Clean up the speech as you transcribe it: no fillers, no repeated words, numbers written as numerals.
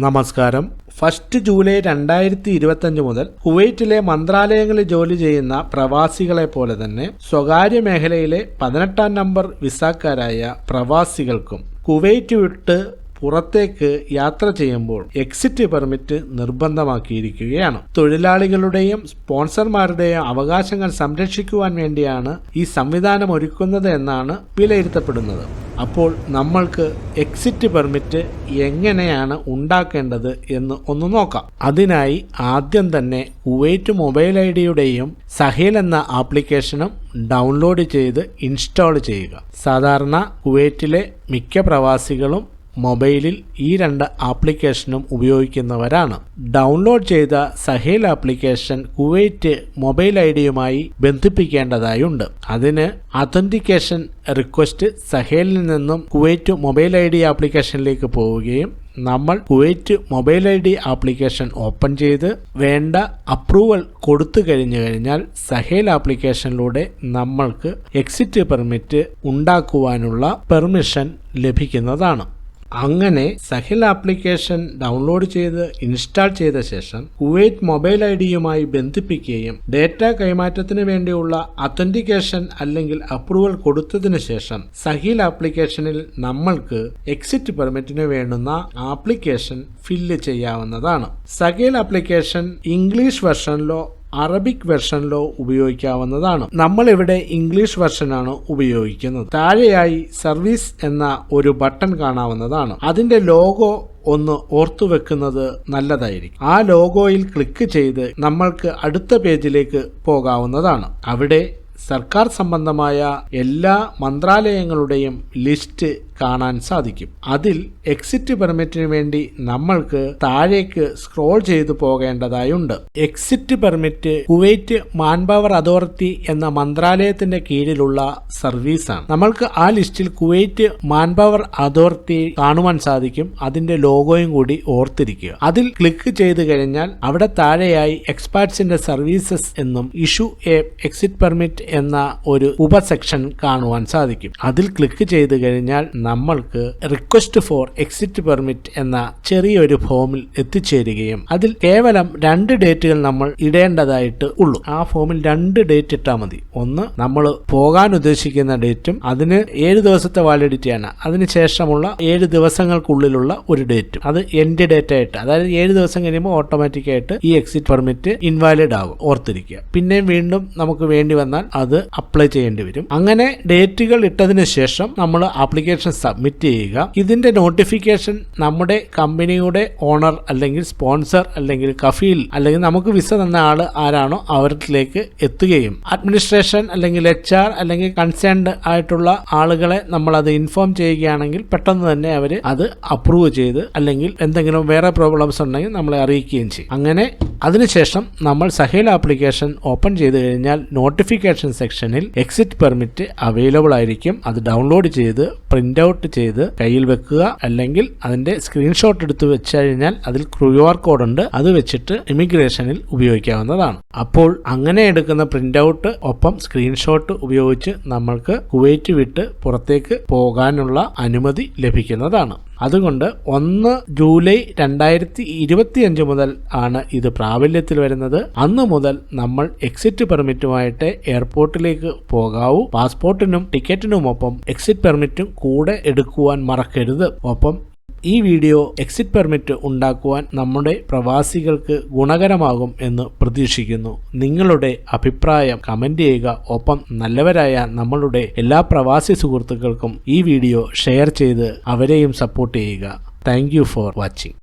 നമസ്കാരം. 1 ജൂലൈ 2025 മുതൽ കുവൈറ്റിലെ മന്ത്രാലയങ്ങളിൽ ജോലി ചെയ്യുന്ന പ്രവാസികളെ പോലെ തന്നെ സ്വകാര്യ മേഖലയിലെ 18-ാം നമ്പർ വിസാക്കാരായ പ്രവാസികൾക്കും കുവൈറ്റ് വിട്ട് പുറത്തേക്ക് യാത്ര ചെയ്യുമ്പോൾ എക്സിറ്റ് പെർമിറ്റ് നിർബന്ധമാക്കിയിരിക്കുകയാണ്. തൊഴിലാളികളുടെയും സ്പോൺസർമാരുടെയും അവകാശങ്ങൾ സംരക്ഷിക്കുവാൻ വേണ്ടിയാണ് ഈ സംവിധാനം ഒരുക്കുന്നത് എന്നാണ് വിലയിരുത്തപ്പെടുന്നത്. അപ്പോൾ നമ്മൾക്ക് എക്സിറ്റ് പെർമിറ്റ് എങ്ങനെയാണ് ഉണ്ടാക്കേണ്ടത് എന്ന് ഒന്ന് നോക്കാം. അതിനായി ആദ്യം തന്നെ കുവൈറ്റ് മൊബൈൽ ഐഡിയുടെയും സഹേൽ എന്ന ആപ്ലിക്കേഷനും ഡൗൺലോഡ് ചെയ്ത് ഇൻസ്റ്റാൾ ചെയ്യുക. സാധാരണ കുവൈറ്റിലെ മിക്ക പ്രവാസികളും മൊബൈലിൽ ഈ 2 ആപ്ലിക്കേഷനും ഉപയോഗിക്കുന്നവരാണ്. ഡൗൺലോഡ് ചെയ്ത സഹേൽ ആപ്ലിക്കേഷൻ കുവൈറ്റ് മൊബൈൽ ഐഡിയുമായി ബന്ധിപ്പിക്കേണ്ടതായുണ്ട്. അതിന് അഥന്റിക്കേഷൻ റിക്വസ്റ്റ് സഹേലിൽ നിന്നും കുവൈറ്റ് മൊബൈൽ ഐഡി ആപ്ലിക്കേഷനിലേക്ക് പോവുകയും നമ്മൾ Kuwait mobile I D application open ചെയ്ത് വേണ്ട അപ്രൂവൽ കൊടുത്തു കഴിഞ്ഞാൽ സഹേൽ ആപ്ലിക്കേഷനിലൂടെ നമ്മൾക്ക് എക്സിറ്റ് പെർമിറ്റ് ഉണ്ടാക്കുവാനുള്ള പെർമിഷൻ ലഭിക്കുന്നതാണ്. അങ്ങനെ സഹേൽ ആപ്ലിക്കേഷൻ ഡൗൺലോഡ് ചെയ്ത് ഇൻസ്റ്റാൾ ചെയ്ത ശേഷം കുവൈറ്റ് മൊബൈൽ ഐഡിയുമായി ബന്ധിപ്പിക്കുകയും ഡേറ്റ കൈമാറ്റത്തിന് വേണ്ടിയുള്ള അഥന്റിക്കേഷൻ അല്ലെങ്കിൽ അപ്രൂവൽ കൊടുത്തതിനു ശേഷം സഹേൽ ആപ്ലിക്കേഷനിൽ നമ്മൾക്ക് എക്സിറ്റ് പെർമിറ്റിന് വേണ്ടുന്ന ആപ്ലിക്കേഷൻ ഫില്ല് ചെയ്യാവുന്നതാണ്. സഹേൽ ആപ്ലിക്കേഷൻ ഇംഗ്ലീഷ് വെർഷനിലോ അറബിക് വെർഷനിലോ ഉപയോഗിക്കാവുന്നതാണ്. നമ്മളിവിടെ ഇംഗ്ലീഷ് വെർഷനാണ് ഉപയോഗിക്കുന്നത്. താഴെയായി സർവീസ് എന്ന ഒരു ബട്ടൺ കാണാവുന്നതാണ്. അതിന്റെ ലോഗോ ഒന്ന് ഓർത്തു വെക്കുന്നത് നല്ലതായിരിക്കും. ആ ലോഗോയിൽ ക്ലിക്ക് ചെയ്ത് നമ്മൾക്ക് അടുത്ത പേജിലേക്ക് പോകാവുന്നതാണ്. അവിടെ സർക്കാർ സംബന്ധമായ എല്ലാ മന്ത്രാലയങ്ങളുടെയും ലിസ്റ്റ് കാണാൻ സാധിക്കും. അതിൽ എക്സിറ്റ് പെർമിറ്റിന് വേണ്ടി നമ്മൾക്ക് താഴേക്ക് സ്ക്രോൾ ചെയ്തു പോകേണ്ടതായുണ്ട്. Exit permit Kuwait manpower authority എന്ന മന്ത്രാലയത്തിന്റെ കീഴിലുള്ള സർവീസാണ്. നമ്മൾക്ക് ആ ലിസ്റ്റിൽ കുവൈറ്റ് മാൻപവർ അതോറിറ്റി കാണുവാൻ സാധിക്കും. അതിന്റെ ലോഗോയും കൂടി ഓർത്തിരിക്കുക. അതിൽ ക്ലിക്ക് ചെയ്തു കഴിഞ്ഞാൽ അവിടെ താഴെയായി എക്സ്പാർട്സിന്റെ സർവീസസ് എന്നും ഇഷ്യൂ എ എക്സിറ്റ് പെർമിറ്റ് എന്ന ഒരു ഉപസെക്ഷൻ കാണുവാൻ സാധിക്കും. അതിൽ ക്ലിക്ക് ചെയ്തു കഴിഞ്ഞാൽ നമ്മൾക്ക് റിക്വസ്റ്റ് ഫോർ എക്സിറ്റ് പെർമിറ്റ് എന്ന ചെറിയൊരു ഫോമിൽ എത്തിച്ചേരുകയും അതിൽ കേവലം 2 ഡേറ്റുകൾ നമ്മൾ ഇടേണ്ടതായിട്ട് ഉള്ളൂ. ആ ഫോമിൽ 2 ഡേറ്റ് ഇട്ടാൽ മതി. ഒന്ന് നമ്മൾ പോകാൻ ഉദ്ദേശിക്കുന്ന ഡേറ്റും അതിന് 7 ദിവസത്തെ വാലിഡിറ്റിയാണ്. അതിനുശേഷമുള്ള 7 ദിവസങ്ങൾക്കുള്ളിലുള്ള ഒരു ഡേറ്റും അത് എൻഡ് ഡേറ്റ് ആയിട്ട്, അതായത് 7 ദിവസം കഴിയുമ്പോൾ ഓട്ടോമാറ്റിക്കായിട്ട് ഈ എക്സിറ്റ് പെർമിറ്റ് ഇൻവാലിഡ് ആകും. ഓർത്തിരിക്കുക. പിന്നെയും വീണ്ടും നമുക്ക് വേണ്ടി വന്നാൽ അത് അപ്ലൈ ചെയ്യേണ്ടി വരും. അങ്ങനെ ഡേറ്റുകൾ ഇട്ടതിന് ശേഷം നമ്മൾ ആപ്ലിക്കേഷൻ സബ്മിറ്റ് ചെയ്യുക. ഇതിന്റെ നോട്ടിഫിക്കേഷൻ നമ്മുടെ കമ്പനിയുടെ ഓണർ അല്ലെങ്കിൽ സ്പോൺസർ അല്ലെങ്കിൽ കഫീൽ അല്ലെങ്കിൽ നമുക്ക് വിസ തന്ന ആള് ആരാണോ അവരിലേക്ക് എത്തുകയും അഡ്മിനിസ്ട്രേഷൻ അല്ലെങ്കിൽ HR അല്ലെങ്കിൽ കൺസേൺഡ് ആയിട്ടുള്ള ആളുകളെ നമ്മൾ അത് ഇൻഫോം ചെയ്യുകയാണെങ്കിൽ പെട്ടെന്ന് തന്നെ അവർ അത് അപ്രൂവ് ചെയ്ത് അല്ലെങ്കിൽ എന്തെങ്കിലും വേറെ പ്രോബ്ലംസ് ഉണ്ടെങ്കിൽ നമ്മളെ അറിയിക്കുകയും ചെയ്യും. അങ്ങനെ അതിനുശേഷം നമ്മൾ സഹേൽ ആപ്ലിക്കേഷൻ ഓപ്പൺ ചെയ്ത് കഴിഞ്ഞാൽ നോട്ടിഫിക്കേഷൻ സെക്ഷനിൽ എക്സിറ്റ് പെർമിറ്റ് അവൈലബിൾ ആയിരിക്കും. അത് ഡൗൺലോഡ് ചെയ്ത് പ്രിന്റ് ഔട്ട് ചെയ്ത് കയ്യിൽ വെക്കുക. അല്ലെങ്കിൽ അതിന്റെ സ്ക്രീൻഷോട്ട് എടുത്ത് വെച്ച് കഴിഞ്ഞാൽ അതിൽ QR കോഡ് ഉണ്ട്. അത് വെച്ചിട്ട് ഇമിഗ്രേഷനിൽ ഉപയോഗിക്കാവുന്നതാണ്. അപ്പോൾ അങ്ങനെ എടുക്കുന്ന പ്രിന്റ് ഔട്ട് ഒപ്പം സ്ക്രീൻഷോട്ട് ഉപയോഗിച്ച് നമ്മൾക്ക് കുവൈറ്റ് വിട്ട് പുറത്തേക്ക് പോകാനുള്ള അനുമതി ലഭിക്കുന്നതാണ്. അതുകൊണ്ട് 1 ജൂലൈ 2025 മുതൽ ആണ് ഇത് പ്രാബല്യത്തിൽ വരുന്നത്. അന്ന് മുതൽ നമ്മൾ എക്സിറ്റ് പെർമിറ്റുമായിട്ട് എയർപോർട്ടിലേക്ക് പോകാവൂ. പാസ്പോർട്ടിനും ടിക്കറ്റിനുമൊപ്പം എക്സിറ്റ് പെർമിറ്റും കൂടെ എടുക്കുവാൻ മറക്കരുത്. ഒപ്പം ഈ വീഡിയോ എക്സിറ്റ് പെർമിറ്റ് ഉണ്ടാക്കുവാൻ നമ്മുടെ പ്രവാസികൾക്ക് ഗുണകരമാകും എന്ന് പ്രതീക്ഷിക്കുന്നു. നിങ്ങളുടെ അഭിപ്രായം കമന്റ് ചെയ്യുക. ഒപ്പം നല്ലവരായ നമ്മളുടെ എല്ലാ പ്രവാസി സുഹൃത്തുക്കൾക്കും ഈ വീഡിയോ ഷെയർ ചെയ്ത് അവരെയും സപ്പോർട്ട് ചെയ്യുക. Thank you for watching.